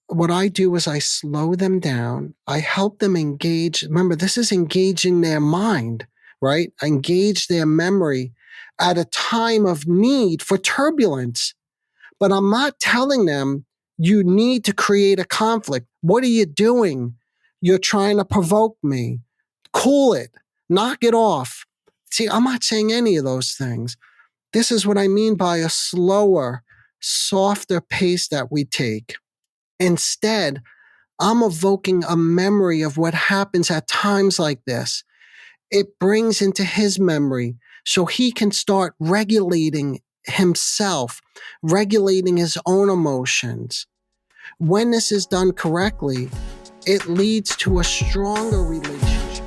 what I do is I slow them down. I help them engage. Remember, this is engaging their mind, right? Engage their memory at a time of need for turbulence. But I'm not telling them you need to create a conflict. What are you doing? You're trying to provoke me. Cool it. Knock it off. See, I'm not saying any of those things. This is what I mean by a slower, softer pace that we take. Instead, I'm evoking a memory of what happens at times like this. It brings into his memory so he can start regulating himself, regulating his own emotions. When this is done correctly, it leads to a stronger relationship.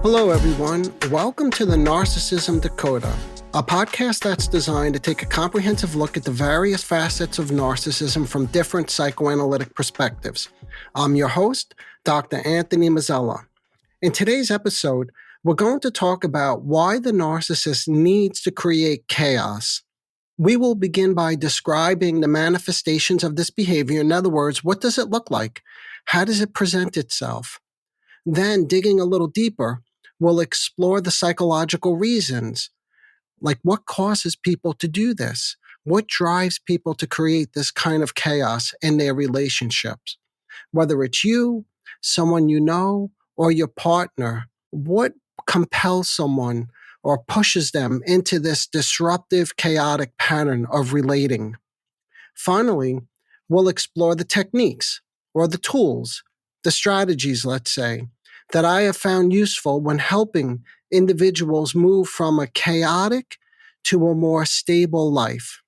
Hello, everyone. Welcome to the Narcissism Dakota, a podcast that's designed to take a comprehensive look at the various facets of narcissism from different psychoanalytic perspectives. I'm your host, Dr. Anthony Mazzella. In today's episode, we're going to talk about why the narcissist needs to create chaos. We will begin by describing the manifestations of this behavior. In other words, what does it look like? How does it present itself? Then, digging a little deeper, we'll explore the psychological reasons, like what causes people to do this? What drives people to create this kind of chaos in their relationships? Whether it's you, someone you know, or your partner, what compels someone or pushes them into this disruptive, chaotic pattern of relating? Finally, we'll explore the techniques or the tools, the strategies, let's say, that I have found useful when helping individuals move from a chaotic to a more stable life.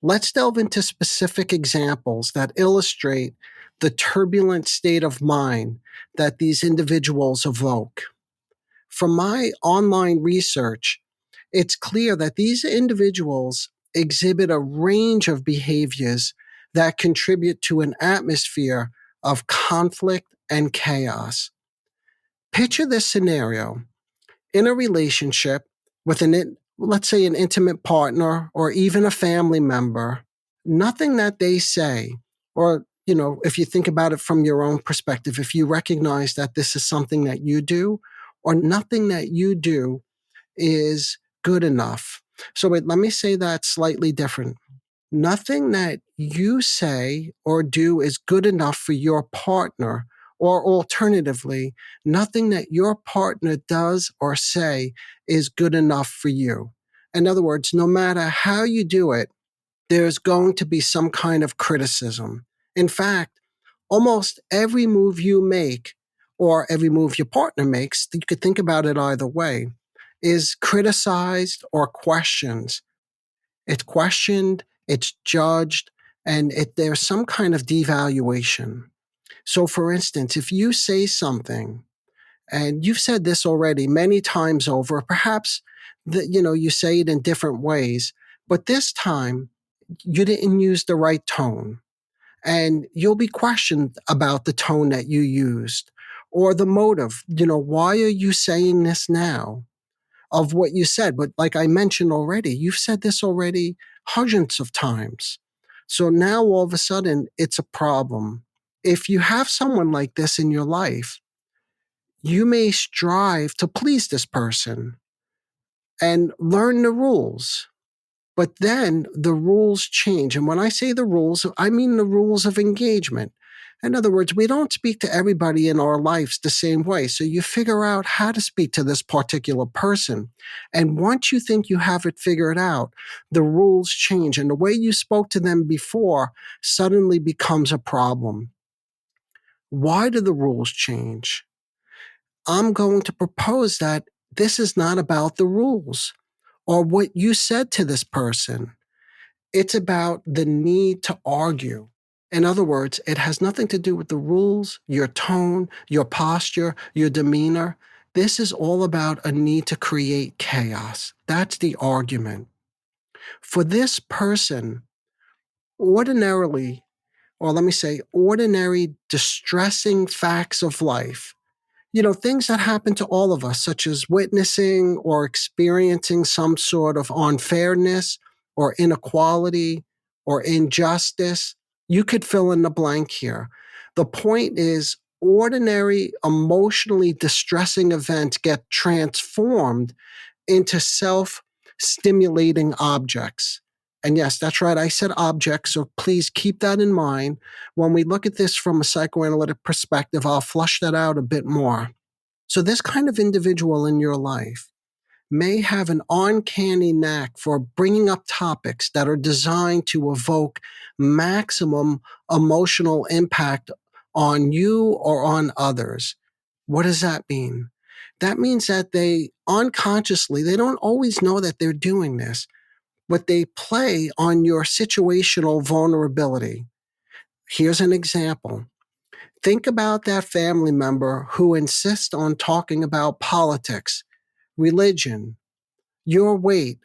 Let's delve into specific examples that illustrate the turbulent state of mind that these individuals evoke. From my online research, it's clear that these individuals exhibit a range of behaviors that contribute to an atmosphere of conflict and chaos. Picture this scenario in a relationship with let's say an intimate partner or even a family member. Nothing that they say, or if you think about it from your own perspective, if you recognize that this is something that you do, or nothing that you do is good enough. So wait, let me say that slightly different. Nothing that you say or do is good enough for your partner, or alternatively, nothing that your partner does or say is good enough for you. In other words, no matter how you do it, there's going to be some kind of criticism. In fact, almost every move you make or every move your partner makes, you could think about it either way, is criticized or questioned. It's questioned, it's judged, and there's some kind of devaluation. So, for instance, if you say something, and you've said this already many times over, perhaps you say it in different ways, but this time you didn't use the right tone, and you'll be questioned about the tone that you used or the motive. Why are you saying this now? Of what you said. But like I mentioned already, you've said this already hundreds of times. So now all of a sudden it's a problem. If you have someone like this in your life, you may strive to please this person and learn the rules. But then the rules change. And when I say the rules, I mean the rules of engagement. In other words, we don't speak to everybody in our lives the same way. So you figure out how to speak to this particular person. And once you think you have it figured out, the rules change. And the way you spoke to them before suddenly becomes a problem. Why do the rules change? I'm going to propose that this is not about the rules or what you said to this person. It's about the need to argue. In other words, it has nothing to do with the rules, your tone, your posture, your demeanor. This is all about a need to create chaos. That's the argument. For this person, ordinarily, or let me say, ordinary distressing facts of life, Things that happen to all of us, such as witnessing or experiencing some sort of unfairness or inequality or injustice. You could fill in the blank here. The point is, ordinary, emotionally distressing events get transformed into self stimulating objects. And yes, that's right. I said objects. So please keep that in mind. When we look at this from a psychoanalytic perspective, I'll flush that out a bit more. So, this kind of individual in your life may have an uncanny knack for bringing up topics that are designed to evoke maximum emotional impact on you or on others. What does that mean? That means that they unconsciously, they don't always know that they're doing this, but they play on your situational vulnerability. Here's an example. Think about that family member who insists on talking about politics, religion, your weight,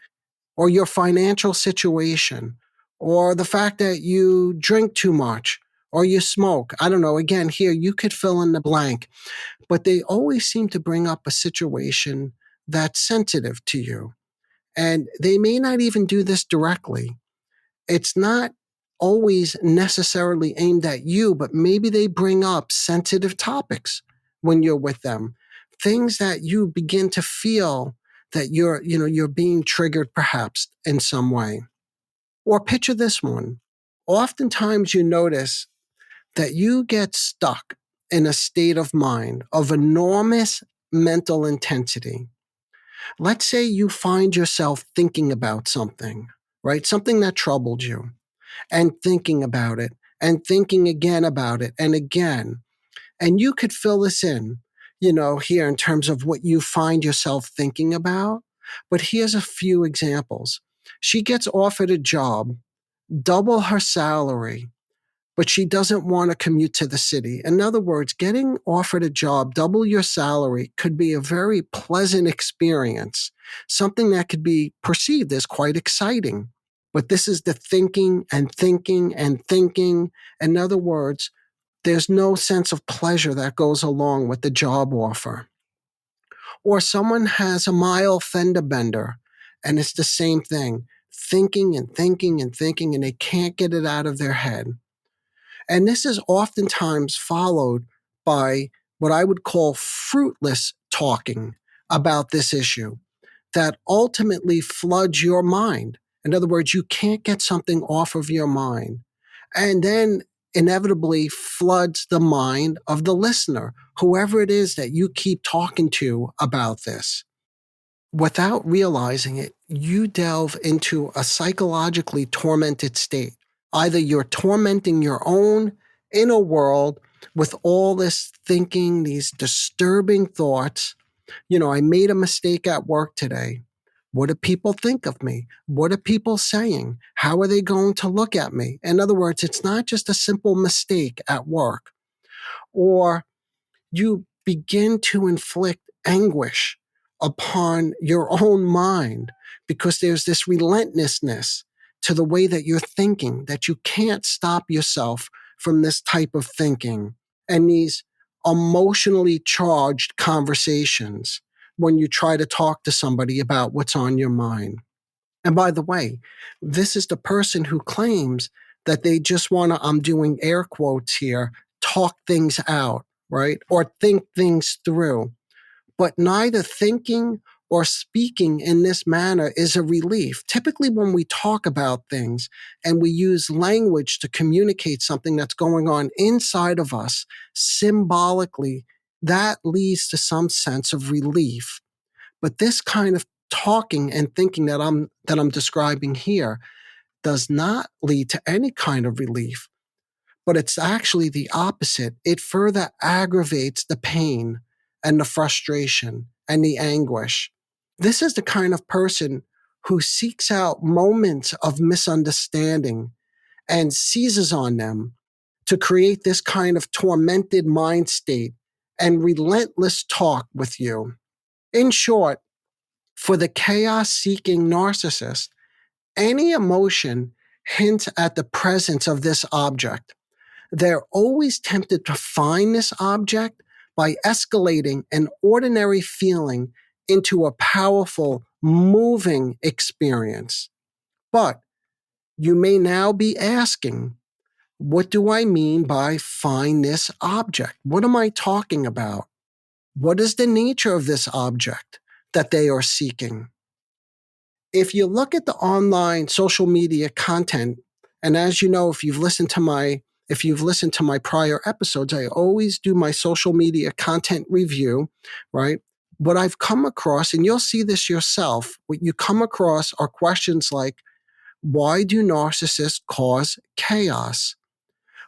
or your financial situation, or the fact that you drink too much or you smoke. I don't know. Again, here you could fill in the blank, but they always seem to bring up a situation that's sensitive to you. And they may not even do this directly. It's not always necessarily aimed at you, but maybe they bring up sensitive topics when you're with them. Things that you begin to feel that you're being triggered perhaps in some way. Or picture this one. Oftentimes you notice that you get stuck in a state of mind of enormous mental intensity. Let's say you find yourself thinking about something, right? Something that troubled you and thinking about it and thinking again about it and again. And you could fill this in, here in terms of what you find yourself thinking about. But here's a few examples. She gets offered a job, double her salary, but she doesn't want to commute to the city. In other words, getting offered a job, double your salary, could be a very pleasant experience, something that could be perceived as quite exciting. But this is the thinking and thinking and thinking. In other words, there's no sense of pleasure that goes along with the job offer. Or someone has a mild fender bender, and it's the same thing, thinking and thinking and thinking, and they can't get it out of their head. And this is oftentimes followed by what I would call fruitless talking about this issue that ultimately floods your mind. In other words, you can't get something off of your mind. And then inevitably floods the mind of the listener, whoever it is that you keep talking to about this. Without realizing it, you delve into a psychologically tormented state. Either you're tormenting your own inner world with all this thinking, these disturbing thoughts. I made a mistake at work today. What do people think of me? What are people saying? How are they going to look at me? In other words, it's not just a simple mistake at work. Or you begin to inflict anguish upon your own mind because there's this relentlessness to the way that you're thinking that you can't stop yourself from this type of thinking and these emotionally charged conversations when you try to talk to somebody about what's on your mind. And by the way, this is the person who claims that they just want to, I'm doing air quotes here, talk things out, right? Or think things through. But neither thinking or speaking in this manner is a relief. Typically, when we talk about things and we use language to communicate something that's going on inside of us symbolically, that leads to some sense of relief. But this kind of talking and thinking that I'm describing here does not lead to any kind of relief, but it's actually the opposite. It further aggravates the pain and the frustration and the anguish. This is the kind of person who seeks out moments of misunderstanding and seizes on them to create this kind of tormented mind state and relentless talk with you. In short, for the chaos seeking narcissist, any emotion hints at the presence of this object. They're always tempted to find this object, by escalating an ordinary feeling into a powerful, moving experience. But you may now be asking, what do I mean by find this object? What am I talking about? What is the nature of this object that they are seeking? If you look at the online social media content, and as you know, if you've listened to my prior episodes, I always do my social media content review, right? What I've come across, and you'll see this yourself, what you come across are questions like, why do narcissists cause chaos?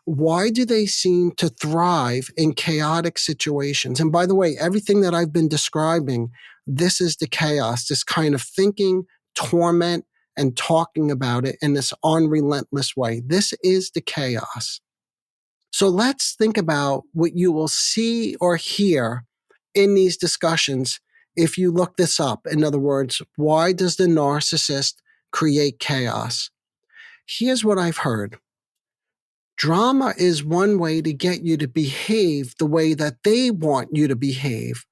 Why do they seem to thrive in chaotic situations? And by the way, everything that I've been describing, this is the chaos, this kind of thinking, torment, and talking about it in this unrelentless way. This is the chaos. So let's think about what you will see or hear in these discussions if you look this up. In other words, why does the narcissist create chaos? Here's what I've heard. Drama is one way to get you to behave the way that they want you to behave.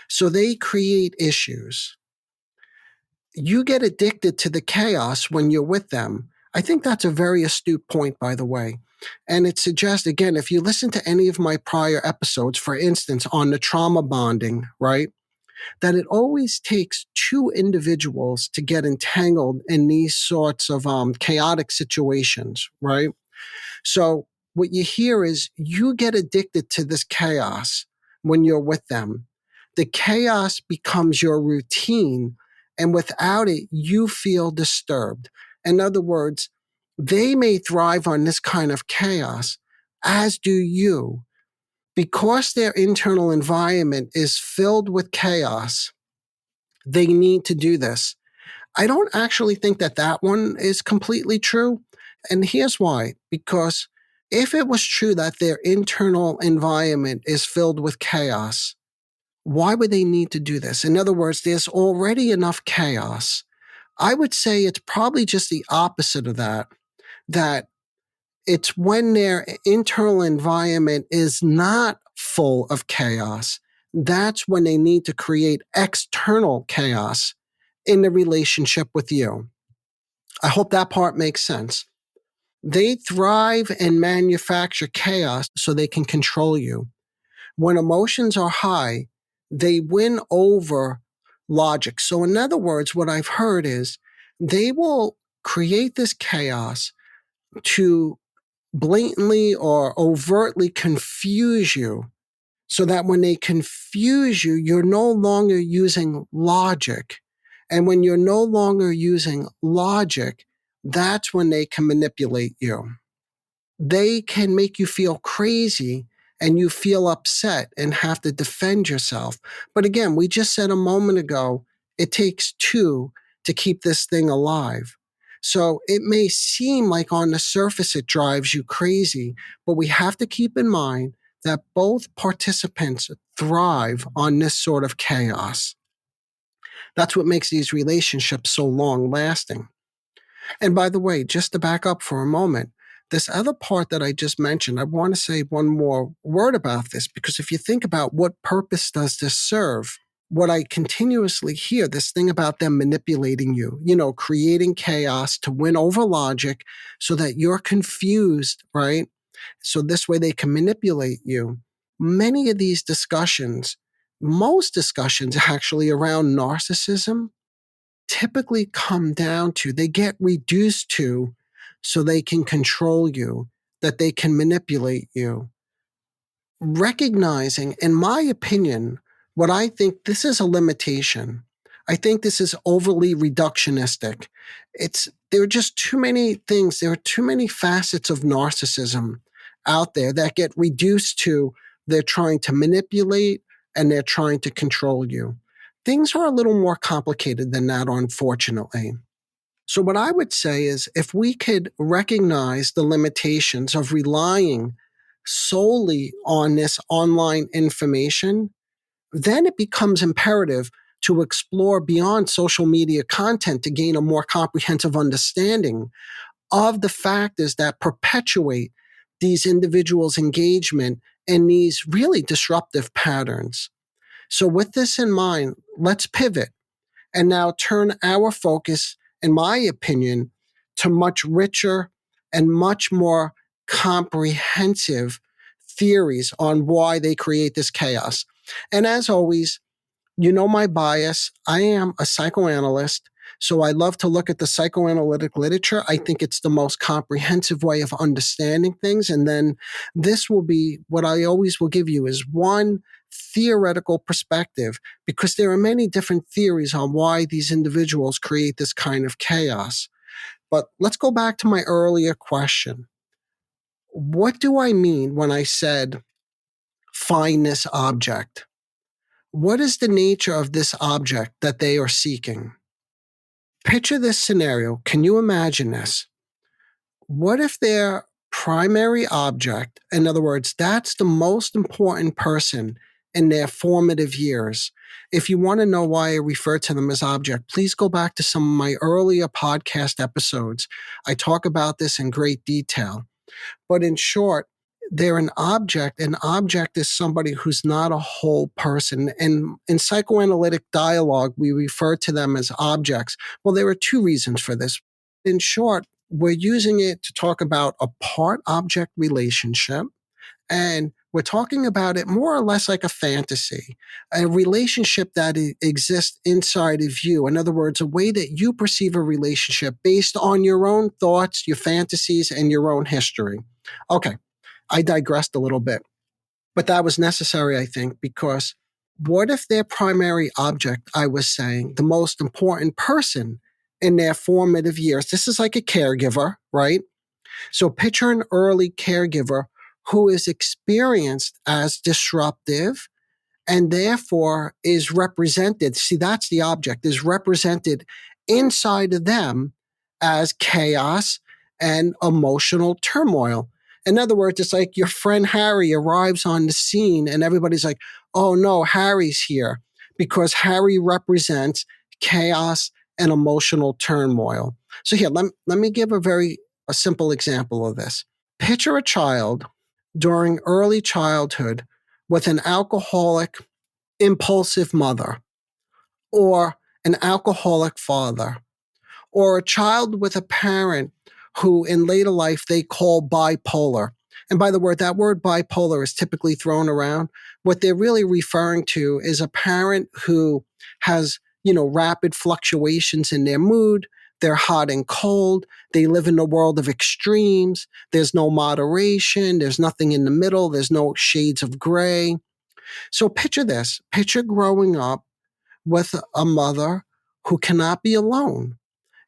So they create issues. You get addicted to the chaos when you're with them. I think that's a very astute point, by the way. And it suggests, again, if you listen to any of my prior episodes, for instance, on the trauma bonding, right, that it always takes two individuals to get entangled in these sorts of chaotic situations, right? So what you hear is you get addicted to this chaos when you're with them. The chaos becomes your routine, and without it, you feel disturbed. In other words, they may thrive on this kind of chaos, as do you. Because their internal environment is filled with chaos, they need to do this. I don't actually think that that one is completely true. And here's why. Because if it was true that their internal environment is filled with chaos, why would they need to do this? In other words, there's already enough chaos. I would say it's probably just the opposite of that, that it's when their internal environment is not full of chaos. That's when they need to create external chaos in the relationship with you. I hope that part makes sense. They thrive and manufacture chaos so they can control you. When emotions are high, they win over logic. So, in other words, what I've heard is they will create this chaos to blatantly or overtly confuse you so that when they confuse you, you're no longer using logic. And when you're no longer using logic, that's when they can manipulate you. They can make you feel crazy and you feel upset and have to defend yourself. But again, we just said a moment ago, it takes two to keep this thing alive. So it may seem like on the surface it drives you crazy, but we have to keep in mind that both participants thrive on this sort of chaos. That's what makes these relationships so long lasting. And by the way, just to back up for a moment, this other part that I just mentioned, I want to say one more word about this, because if you think about what purpose does this serve, what I continuously hear, this thing about them manipulating you, creating chaos to win over logic so that you're confused, right? So this way they can manipulate you. Many of these discussions, most discussions actually around narcissism, typically come down to, they get reduced to so they can control you, that they can manipulate you. Recognizing, in my opinion, what I think this is a limitation. I think this is overly reductionistic. There are just too many things, there are too many facets of narcissism out there that get reduced to they're trying to manipulate and they're trying to control you. Things are a little more complicated than that, unfortunately. So, what I would say is if we could recognize the limitations of relying solely on this online information, then it becomes imperative to explore beyond social media content to gain a more comprehensive understanding of the factors that perpetuate these individuals' engagement in these really disruptive patterns. So, with this in mind, let's pivot and now turn our focus, in my opinion, to much richer and much more comprehensive theories on why they create this chaos. And as always, you know my bias. I am a psychoanalyst, so I love to look at the psychoanalytic literature. I think it's the most comprehensive way of understanding things. And then this will be what I always will give you is one theoretical perspective, because there are many different theories on why these individuals create this kind of chaos. But let's go back to my earlier question. What do I mean when I said find this object? What is the nature of this object that they are seeking? Picture this scenario. Can you imagine this? What if their primary object, in other words, that's the most important person in their formative years? If you want to know why I refer to them as object, please go back to some of my earlier podcast episodes. I talk about this in great detail. But in short, they're an object. An object is somebody who's not a whole person. And in psychoanalytic dialogue, we refer to them as objects. Well, there are two reasons for this. In short, we're using it to talk about a part object relationship. And we're talking about it more or less like a fantasy, a relationship that exists inside of you. In other words, a way that you perceive a relationship based on your own thoughts, your fantasies, and your own history. Okay, I digressed a little bit, but that was necessary, I think, because what if their primary object, I was saying, the most important person in their formative years, this is like a caregiver, right? So picture an early caregiver who is experienced as disruptive and therefore is represented. See, that's the object, is represented inside of them as chaos and emotional turmoil. In other words, it's like your friend Harry arrives on the scene and everybody's like, oh no, Harry's here, because Harry represents chaos and emotional turmoil. So here, let me give a simple example of this. Picture a child during early childhood with an alcoholic, impulsive mother, or an alcoholic father, or a child with a parent who in later life they call bipolar. And by the word, that word bipolar is typically thrown around. What they're really referring to is a parent who has, rapid fluctuations in their mood. They're hot and cold. They live in a world of extremes. There's no moderation. There's nothing in the middle. There's no shades of gray. So picture this. Picture growing up with a mother who cannot be alone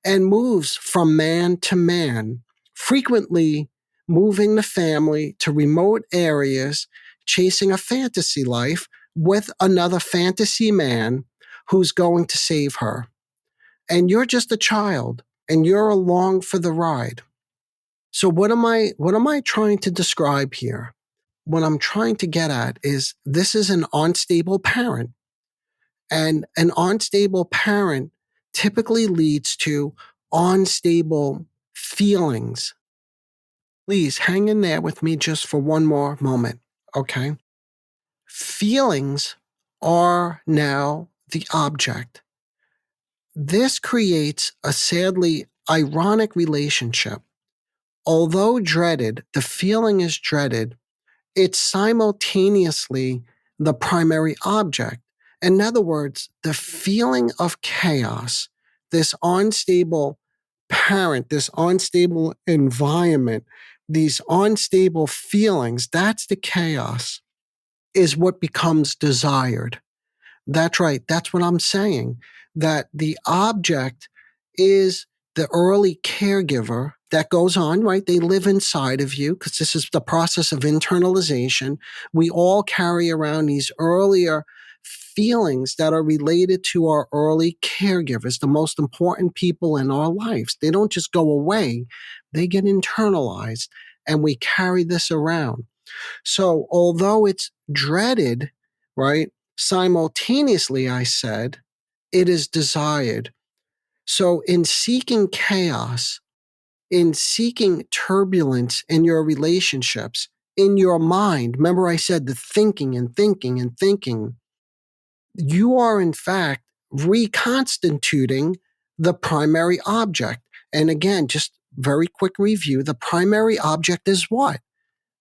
and moves from man to man, frequently moving the family to remote areas, chasing a fantasy life with another fantasy man who's going to save her. And you're just a child and you're along for the ride. So what am I trying to describe here? What I'm trying to get at is this is an unstable parent. And an unstable parent typically leads to unstable feelings. Please hang in there with me just for one more moment, okay? Feelings are now the object. This creates a sadly ironic relationship. Although dreaded, the feeling is dreaded, it's simultaneously the primary object. In other words, the feeling of chaos, this unstable parent, this unstable environment, these unstable feelings, that's the chaos, is what becomes desired. That's right. That's what I'm saying. That the object is the early caregiver that goes on, right? They live inside of you because this is the process of internalization. We all carry around these earlier feelings that are related to our early caregivers, the most important people in our lives. They don't just go away, they get internalized, and we carry this around. So, although it's dreaded, right, simultaneously, I said, it is desired. So, in seeking chaos, in seeking turbulence in your relationships, in your mind, remember I said the thinking and thinking and thinking, you are in fact reconstituting the primary object. And again, just very quick review, the primary object is what?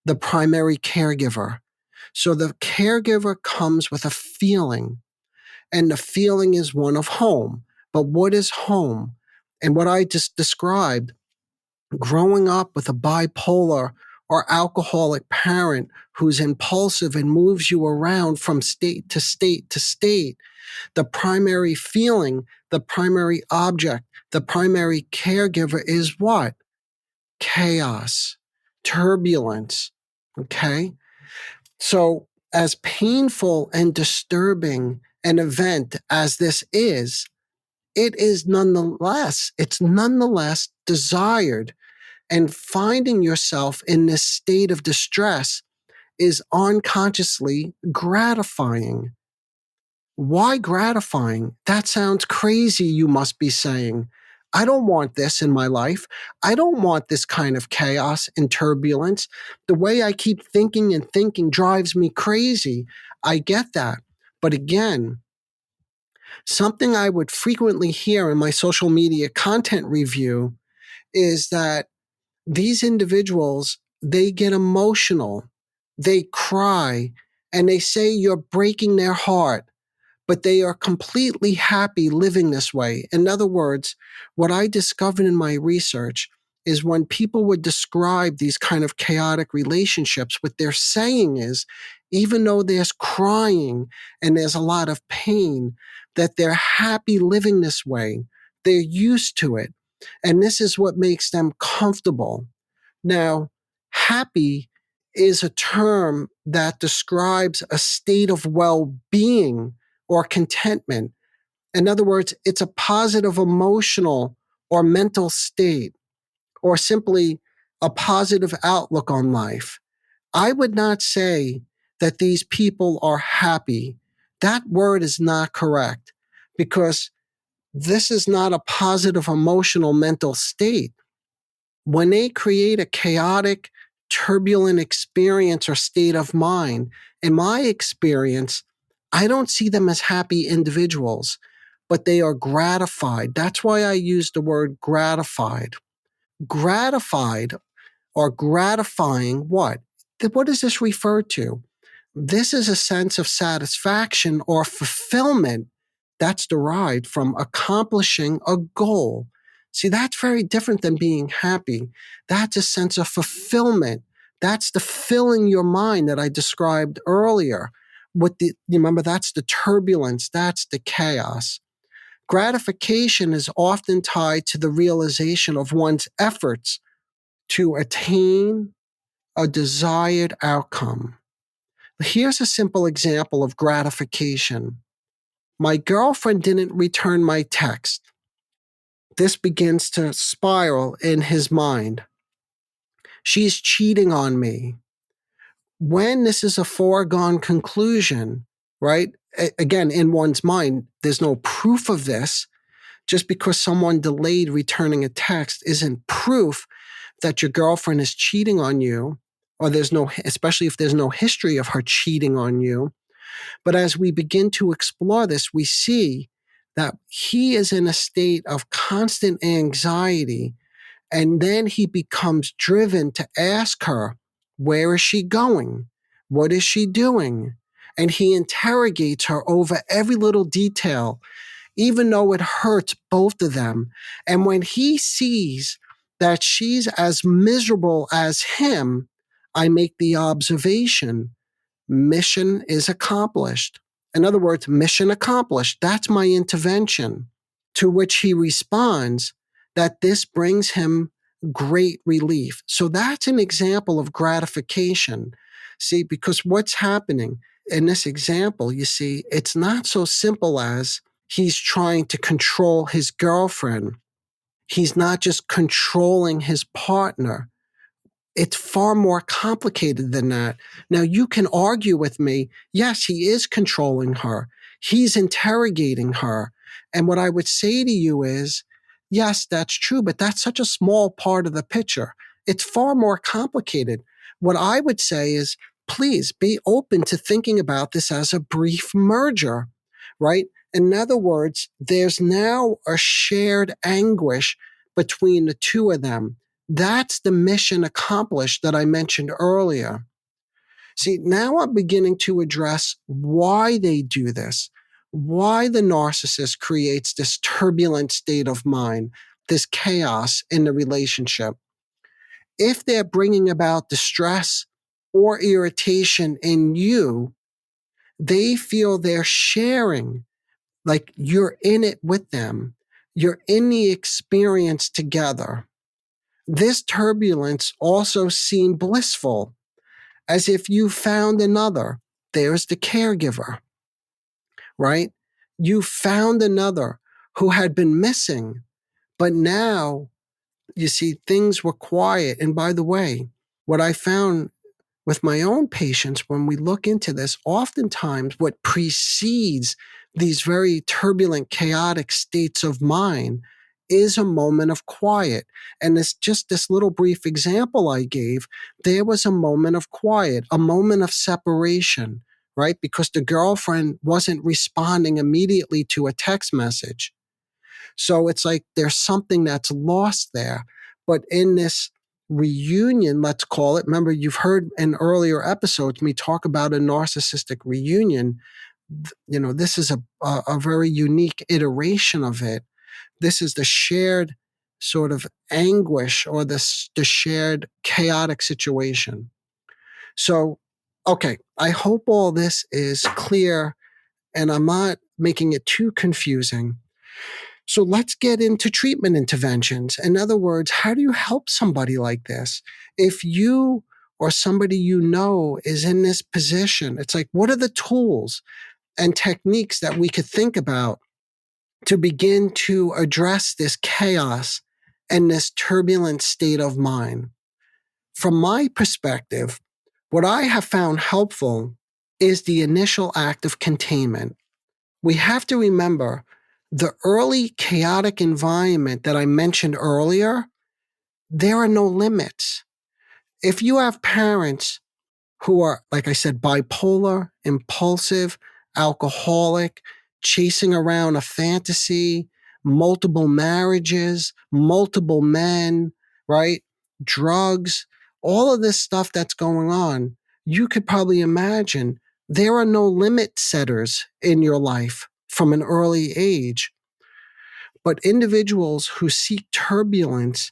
The primary caregiver. So the caregiver comes with a feeling, and the feeling is one of home. But what is home? And what I just described, growing up with a bipolar or alcoholic parent who's impulsive and moves you around from state to state to state, the primary feeling, the primary object, the primary caregiver is what? Chaos, turbulence. Okay? So, as painful and disturbing an event as this is, it's nonetheless desired. And finding yourself in this state of distress is unconsciously gratifying. Why gratifying? That sounds crazy, you must be saying. I don't want this in my life. I don't want this kind of chaos and turbulence. The way I keep thinking and thinking drives me crazy. I get that. But again, something I would frequently hear in my social media content review is that these individuals, they get emotional, they cry, and they say you're breaking their heart, but they are completely happy living this way. In other words, what I discovered in my research is when people would describe these kind of chaotic relationships, what they're saying is, even though there's crying and there's a lot of pain, that they're happy living this way. They're used to it. And this is what makes them comfortable. Now, happy is a term that describes a state of well being or contentment. In other words, it's a positive emotional or mental state, or simply a positive outlook on life. I would not say that these people are happy. That word is not correct because this is not a positive emotional mental state. When they create a chaotic, turbulent experience or state of mind, in my experience, I don't see them as happy individuals, but they are gratified. That's why I use the word gratified. Gratified or gratifying what? What does this refer to? This is a sense of satisfaction or fulfillment that's derived from accomplishing a goal. See, that's very different than being happy. That's a sense of fulfillment. That's the filling your mind that I described earlier. You remember, that's the turbulence, that's the chaos. Gratification is often tied to the realization of one's efforts to attain a desired outcome. Here's a simple example of gratification. My girlfriend didn't return my text. This begins to spiral in his mind. She's cheating on me. When this is a foregone conclusion, right? Again, in one's mind, there's no proof of this. Just because someone delayed returning a text isn't proof that your girlfriend is cheating on you, or especially if there's no history of her cheating on you. But as we begin to explore this, we see that he is in a state of constant anxiety. And then he becomes driven to ask her, where is she going? What is she doing? And he interrogates her over every little detail, even though it hurts both of them. And when he sees that she's as miserable as him, I make the observation, mission is accomplished. In other words, mission accomplished. That's my intervention. To which he responds that this brings him great relief. So that's an example of gratification. See, because what's happening in this example, you see, it's not so simple as he's trying to control his girlfriend. He's not just controlling his partner. It's far more complicated than that. Now, you can argue with me. Yes, he is controlling her. He's interrogating her. And what I would say to you is Yes, that's true, but that's such a small part of the picture. It's far more complicated. What I would say is, please be open to thinking about this as a brief merger, right? In other words, there's now a shared anguish between the two of them. That's the mission accomplished that I mentioned earlier. See, now I'm beginning to address why they do this, why the narcissist creates this turbulent state of mind, this chaos in the relationship. If they're bringing about distress or irritation in you, they feel they're sharing, like you're in it with them. You're in the experience together. This turbulence also seemed blissful, as if you found another. There's the caregiver, right? You found another who had been missing, but now you see things were quiet. And by the way, what I found with my own patients, when we look into this, oftentimes what precedes these very turbulent, chaotic states of mind is a moment of quiet. And it's just this little brief example I gave. There was a moment of quiet, a moment of separation, right? Because the girlfriend wasn't responding immediately to a text message. So it's like there's something that's lost there. But in this reunion, let's call it, remember, you've heard in earlier episodes me talk about a narcissistic reunion. This is a very unique iteration of it. This is the shared sort of anguish or the shared chaotic situation. So, okay, I hope all this is clear and I'm not making it too confusing. So let's get into treatment interventions. In other words, how do you help somebody like this? If you or somebody you know is in this position, it's like, what are the tools and techniques that we could think about to begin to address this chaos and this turbulent state of mind? From my perspective, what I have found helpful is the initial act of containment. We have to remember the early chaotic environment that I mentioned earlier, there are no limits. If you have parents who are, like I said, bipolar, impulsive, alcoholic, chasing around a fantasy, multiple marriages, multiple men, right? Drugs, all of this stuff that's going on, you could probably imagine there are no limit setters in your life from an early age. But individuals who seek turbulence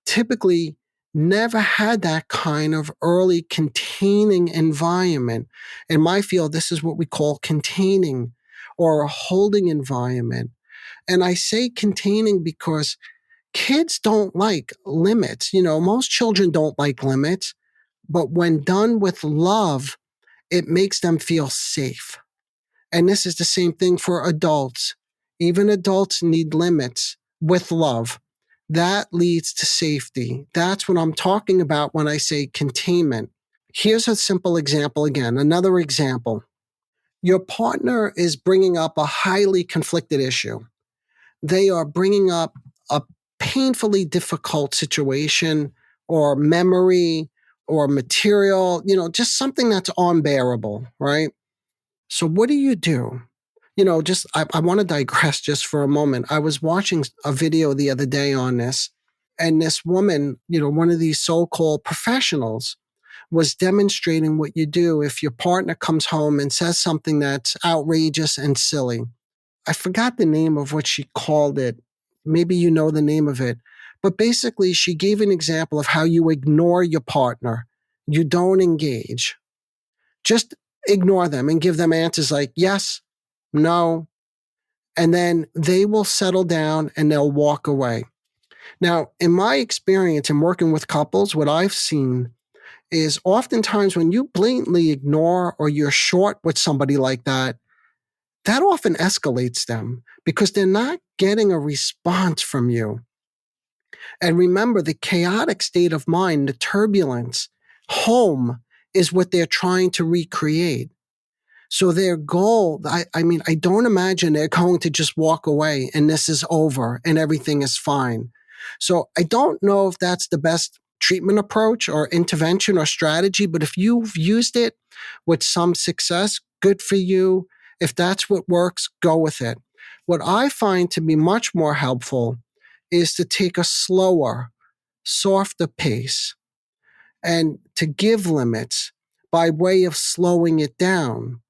typically never had that kind of early containing environment. In my field, this is what we call containing or a holding environment. And I say containing because kids don't like limits. Most children don't like limits, but when done with love, it makes them feel safe. And this is the same thing for adults. Even adults need limits with love. That leads to safety. That's what I'm talking about when I say containment. Here's a simple example again. Another example. Your partner is bringing up a highly conflicted issue. They are bringing up a painfully difficult situation or memory or material, just something that's unbearable, right? So what do you do? I want to digress just for a moment. I was watching a video the other day on this, and this woman, one of these so-called professionals, was demonstrating what you do if your partner comes home and says something that's outrageous and silly. I forgot the name of what she called it. Maybe you know the name of it. But basically, she gave an example of how you ignore your partner. You don't engage. Just ignore them and give them answers like yes, no, and then they will settle down and they'll walk away. Now, in my experience in working with couples, what I've seen is oftentimes when you blatantly ignore or you're short with somebody like that, that often escalates them because they're not getting a response from you. And remember, the chaotic state of mind, the turbulence, home is what they're trying to recreate. So their goal, I mean, I don't imagine they're going to just walk away and this is over and everything is fine. So I don't know if that's the best treatment approach or intervention or strategy, but if you've used it with some success, good for you. If that's what works, go with it. What I find to be much more helpful is to take a slower, softer pace and to give limits by way of slowing it down.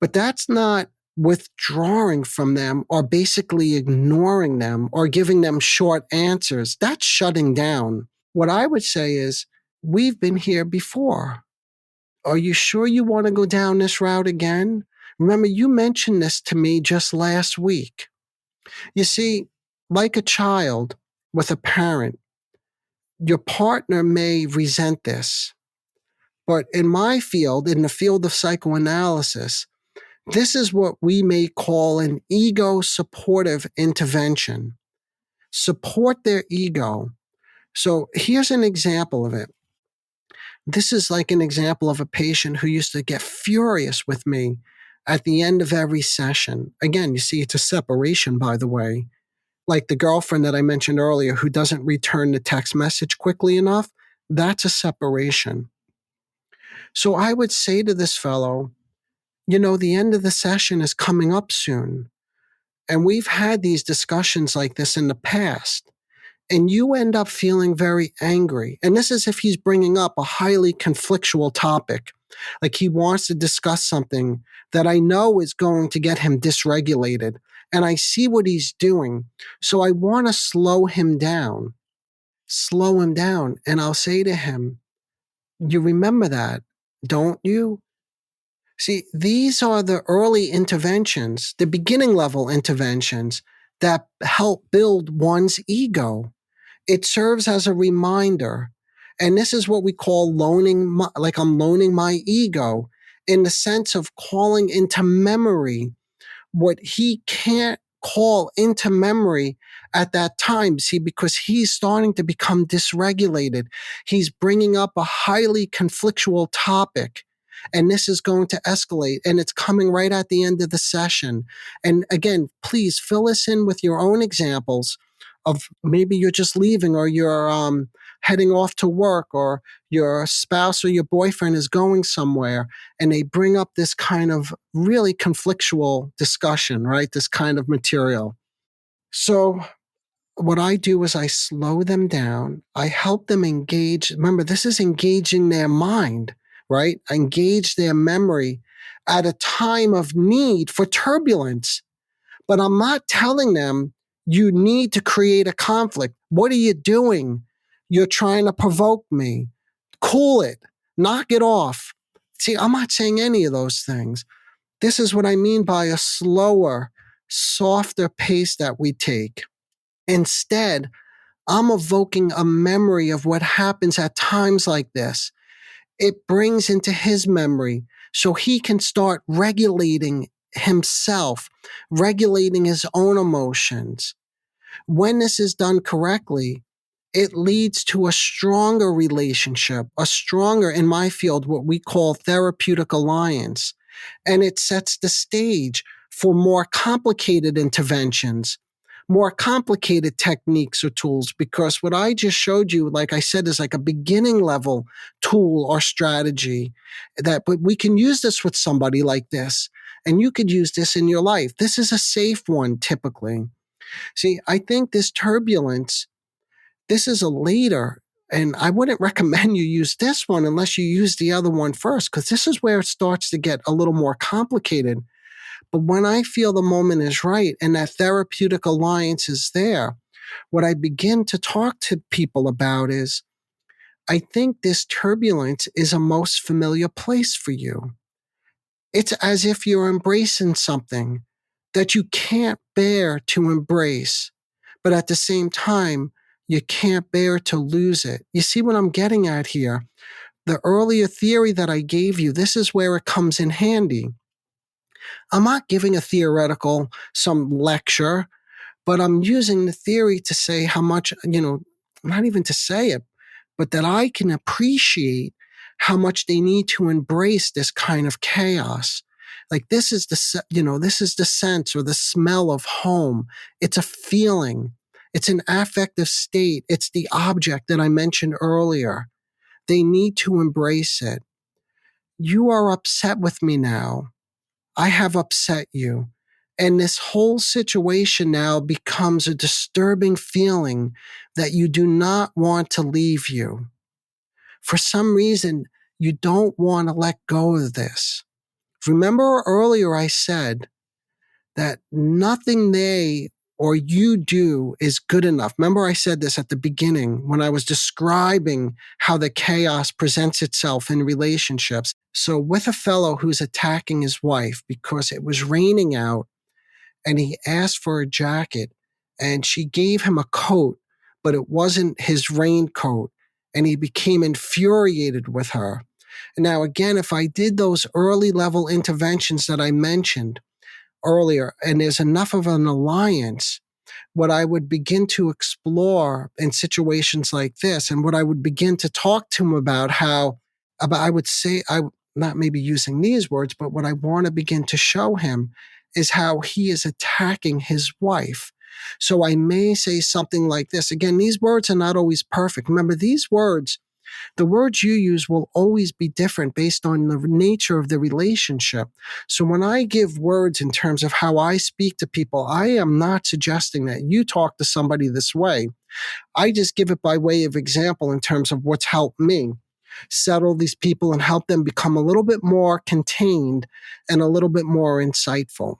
But that's not withdrawing from them or basically ignoring them or giving them short answers. That's shutting down. What I would say is, we've been here before. Are you sure you want to go down this route again? Remember, you mentioned this to me just last week. You see, like a child with a parent, your partner may resent this. But in my field, in the field of psychoanalysis, this is what we may call an ego supportive intervention. Support their ego. So here's an example of it. This is like an example of a patient who used to get furious with me at the end of every session. Again, you see, it's a separation, by the way. Like the girlfriend that I mentioned earlier who doesn't return the text message quickly enough, that's a separation. So I would say to this fellow, the end of the session is coming up soon. And we've had these discussions like this in the past. And you end up feeling very angry. And this is if he's bringing up a highly conflictual topic. Like he wants to discuss something that I know is going to get him dysregulated. And I see what he's doing. So I want to slow him down. Slow him down. And I'll say to him, you remember that, don't you? See, these are the early interventions, the beginning level interventions that help build one's ego. It serves as a reminder. And this is what we call like I'm loaning my ego in the sense of calling into memory what he can't call into memory at that time. See, because he's starting to become dysregulated. He's bringing up a highly conflictual topic. And this is going to escalate, and it's coming right at the end of the session. And again, please fill us in with your own examples of maybe you're just leaving or you're heading off to work or your spouse or your boyfriend is going somewhere and they bring up this kind of really conflictual discussion, right? This kind of material. So what I do is I slow them down. I help them engage. Remember, this is engaging their mind, right? I engage their memory at a time of need for turbulence. But I'm not telling them you need to create a conflict. What are you doing? You're trying to provoke me. Cool it. Knock it off. See, I'm not saying any of those things. This is what I mean by a slower, softer pace that we take. Instead, I'm evoking a memory of what happens at times like this. It brings into his memory so he can start regulating himself, regulating his own emotions. When this is done correctly, it leads to a stronger relationship, a stronger, in my field, what we call therapeutic alliance. And it sets the stage for more complicated interventions, more complicated techniques or tools, because what I just showed you, like I said, is like a beginning level tool or strategy but we can use this with somebody like this. And you could use this in your life. This is a safe one, typically. See, I think this turbulence, this is a later, and I wouldn't recommend you use this one unless you use the other one first, because this is where it starts to get a little more complicated. But when I feel the moment is right and that therapeutic alliance is there, what I begin to talk to people about is, I think this turbulence is a most familiar place for you. It's as if you're embracing something that you can't bear to embrace, but at the same time, you can't bear to lose it. You see what I'm getting at here? The earlier theory that I gave you, this is where it comes in handy. I'm not giving a theoretical, some lecture, but I'm using the theory to say how much, not even to say it, but that I can appreciate how much they need to embrace this kind of chaos. Like this is this is the sense or the smell of home. It's a feeling. It's an affective state. It's the object that I mentioned earlier. They need to embrace it. You are upset with me now. I have upset you. And this whole situation now becomes a disturbing feeling that you do not want to leave you. For some reason, you don't want to let go of this. Remember earlier I said that nothing they or you do is good enough. Remember I said this at the beginning when I was describing how the chaos presents itself in relationships. So with a fellow who's attacking his wife because it was raining out and he asked for a jacket and she gave him a coat, but it wasn't his raincoat. And he became infuriated with her. Now, again, if I did those early level interventions that I mentioned earlier, and there's enough of an alliance, what I would begin to explore in situations like this, and what I would begin to talk to him about I would say, I not maybe using these words, but what I want to begin to show him is how he is attacking his wife. So I may say something like this. Again, these words are not always perfect. Remember, the words you use will always be different based on the nature of the relationship. So when I give words in terms of how I speak to people, I am not suggesting that you talk to somebody this way. I just give it by way of example in terms of what's helped me settle these people and help them become a little bit more contained and a little bit more insightful.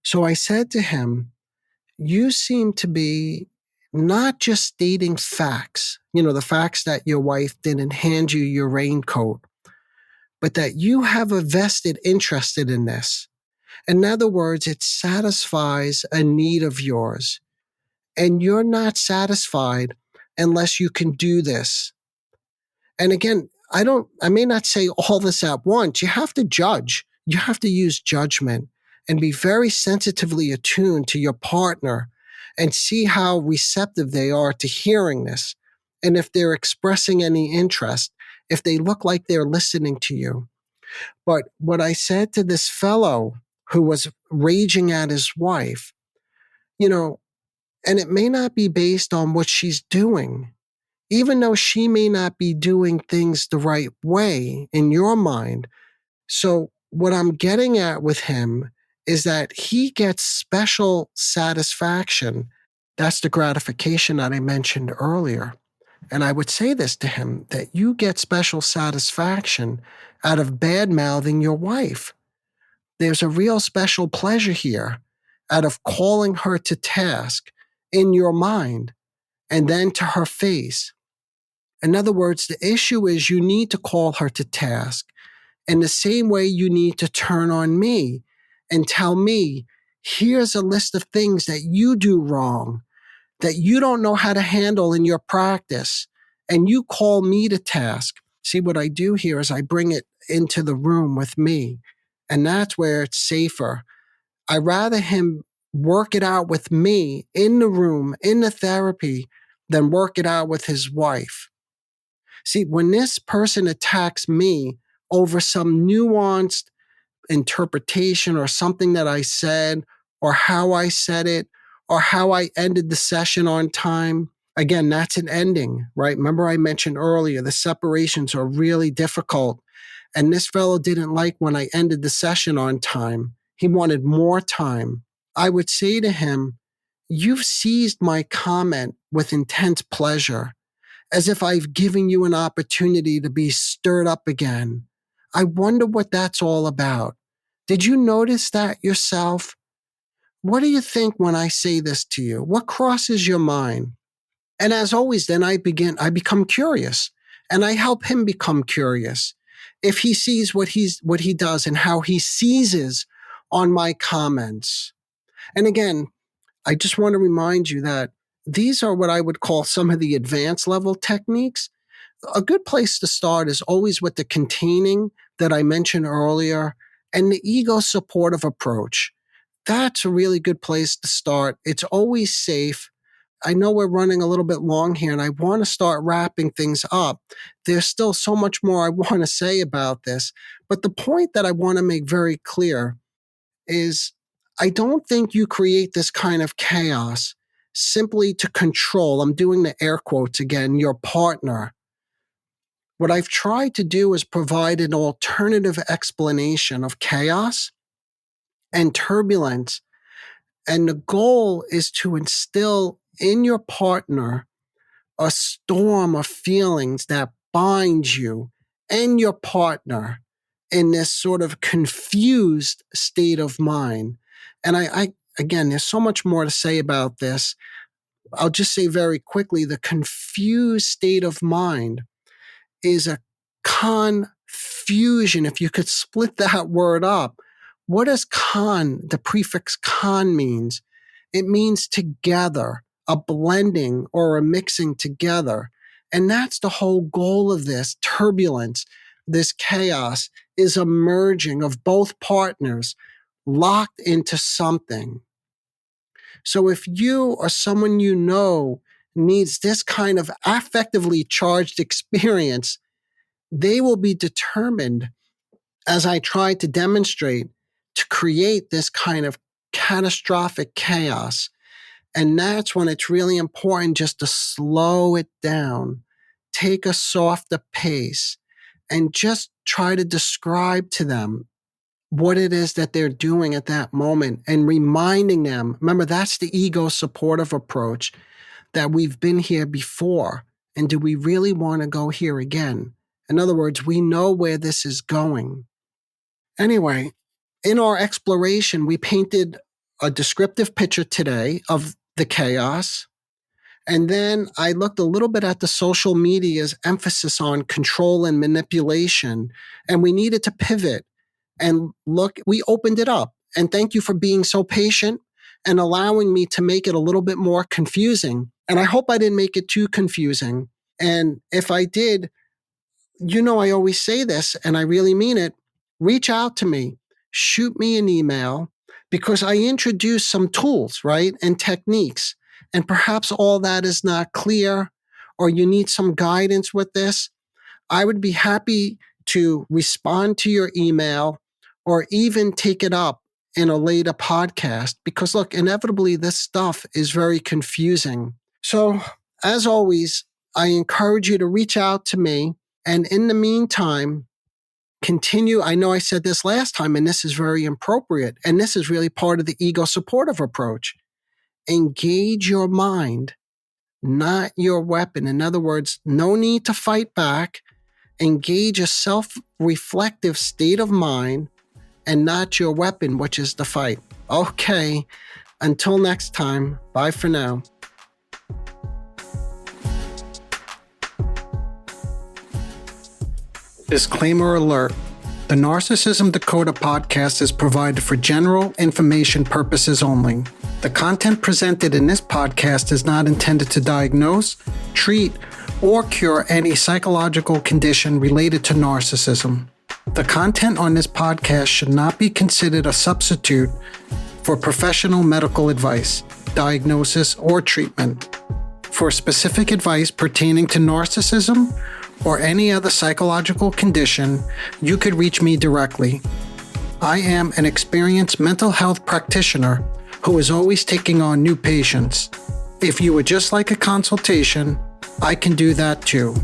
So I said to him, you seem to be not just stating facts, the facts that your wife didn't hand you your raincoat, but that you have a vested interest in this. In other words, it satisfies a need of yours. And you're not satisfied unless you can do this. And again, I may not say all this at once. You have to judge. You have to use judgment and be very sensitively attuned to your partner and see how receptive they are to hearing this. And if they're expressing any interest, if they look like they're listening to you. But what I said to this fellow who was raging at his wife, and it may not be based on what she's doing, even though she may not be doing things the right way in your mind. So, what I'm getting at with him is that he gets special satisfaction. That's the gratification that I mentioned earlier. And I would say this to him that you get special satisfaction out of bad mouthing your wife. There's a real special pleasure here out of calling her to task in your mind and then to her face. In other words, the issue is you need to call her to task in the same way you need to turn on me and tell me, here's a list of things that you do wrong, that you don't know how to handle in your practice, and you call me to task. See, what I do here is I bring it into the room with me, and that's where it's safer. I rather him work it out with me in the room, in the therapy, than work it out with his wife. See, when this person attacks me over some nuanced interpretation or something that I said, or how I said it, or how I ended the session on time, again, that's an ending, right? Remember, I mentioned earlier the separations are really difficult. And this fellow didn't like when I ended the session on time. He wanted more time. I would say to him, you've seized my comment with intense pleasure, as if I've given you an opportunity to be stirred up again. I wonder what that's all about. Did you notice that yourself? What do you think when I say this to you? What crosses your mind? And as always, then I become curious and I help him become curious. If he sees what he does and how he seizes on my comments. And again, I just want to remind you that these are what I would call some of the advanced level techniques. A good place to start is always with the containing that I mentioned earlier and the ego supportive approach. That's a really good place to start. It's always safe. I know we're running a little bit long here and I want to start wrapping things up. There's still so much more I want to say about this, But the point that I want to make very clear is I don't think you create this kind of chaos simply to control, I'm doing the air quotes again, your partner. What I've tried to do is provide an alternative explanation of chaos and turbulence. And the goal is to instill in your partner a storm of feelings that binds you and your partner in this sort of confused state of mind. And I again, there's so much more to say about this. I'll just say very quickly, the confused state of mind is a confusion. If you could split that word up, what does the prefix con means? It means together, a blending or a mixing together. And that's the whole goal of this turbulence, this chaos is a merging of both partners locked into something. So if you or someone you know needs this kind of affectively charged experience, they will be determined, as I tried to demonstrate, to create this kind of catastrophic chaos. And that's when it's really important just to slow it down, take a softer pace, and just try to describe to them what it is that they're doing at that moment and reminding them. Remember, that's the ego supportive approach, that we've been here before. And do we really want to go here again? In other words, we know where this is going. Anyway, in our exploration, we painted a descriptive picture today of the chaos. And then I looked a little bit at the social media's emphasis on control and manipulation. And we needed to pivot and look, we opened it up. And thank you for being so patient and allowing me to make it a little bit more confusing. And I hope I didn't make it too confusing. And if I did, I always say this, and I really mean it. Reach out to me, shoot me an email, because I introduce some tools, right, and techniques. And perhaps all that is not clear, or you need some guidance with this. I would be happy to respond to your email or even take it up in a later podcast, because look, inevitably this stuff is very confusing. So as always, I encourage you to reach out to me. And in the meantime, continue. I know I said this last time, and this is very appropriate. And this is really part of the ego supportive approach. Engage your mind, not your weapon. In other words, no need to fight back. Engage a self-reflective state of mind and not your weapon, which is the fight. Okay, until next time, bye for now. Disclaimer alert. The Narcissism Dakota podcast is provided for general information purposes only. The content presented in this podcast is not intended to diagnose, treat, or cure any psychological condition related to narcissism. The content on this podcast should not be considered a substitute for professional medical advice, diagnosis, or treatment. For specific advice pertaining to narcissism or any other psychological condition, you could reach me directly. I am an experienced mental health practitioner who is always taking on new patients. If you would just like a consultation, I can do that too.